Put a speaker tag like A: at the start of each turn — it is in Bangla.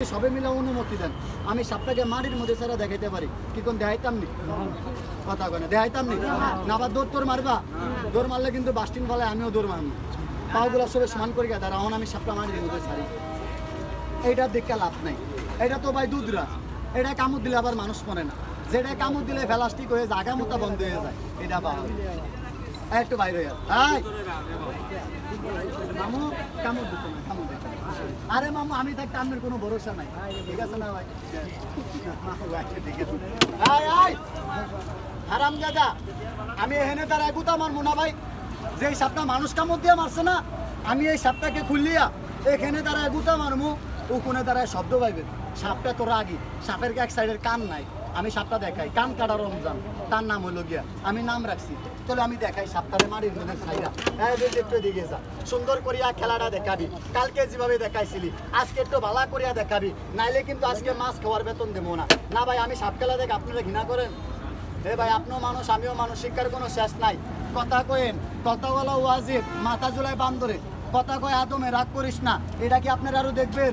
A: সবে মিলে অনুমতি দেন আমি সাপটাকে মাটির মধ্যে ছাড়া দেখাইতে পারি কি কোন দেখাইতাম নি কথা কয় না দেখাইতাম নি না আবার দৌড় তোর মারবা দৌড় মারলে কিন্তু বাস্টিন ফলে আমিও দৌড় মারবো পাগুলো সবে সমান করে গেছে এখন আমি সাপটা মাটির মধ্যে ছাড়ি এইটা দেখে লাভ নাই এটা তো ভাই দুধরা এটা কামড় দিলে আবার মানুষ মরে না যেটা কামড় দিলে প্লাস্টিক হয়ে জায়গা মতো বন্ধ হয়ে যায় এটা পাওয়া একটু বাইরে মামু কামড় দিত না কামড় দিত আরে মামু আমি থাকতে আপনার কোনো ভরসা নাই ঠিক আছে না ভাই হারাম দাদা আমি এখানে তার এগুতা মারবো না ভাই যে সাপটা মানুষ কামড় দিয়ে মারছে না আমি এই সাপটাকে খুললিয়া এখানে তারা এগুতা মারমু ওখানে তারা শব্দ পাইবে সাপটা তো রাগি সাপের এক সাইডের কান নাই আমি সাপটা দেখাই কান কাটা রমজান তার নাম হলো গিয়া আমি নাম রাখছি তাহলে আমি দেখাই সাপটারে মারির মধ্যে ছাইরা একটু দিকে যা সুন্দর করিয়া খেলাটা দেখাবি কালকে যেভাবে দেখাইছিলি আজকে একটু ভালো করিয়া দেখাবি নাইলে কিন্তু আজকে মাছ খাওয়ার বেতন দেবো না না ভাই আমি সাপ খেলা দেখে আপনারা ঘৃণা করেন হে ভাই আপনিও মানুষ আমিও মানুষ শিক্ষার কোনো শেষ নাই কথা কয়েন কথা বলা ওয়াজিব মাথা জুলাই বান্দরে কথা কয় আদমে রাগ করিস না এটা কি আপনারা আরো দেখবেন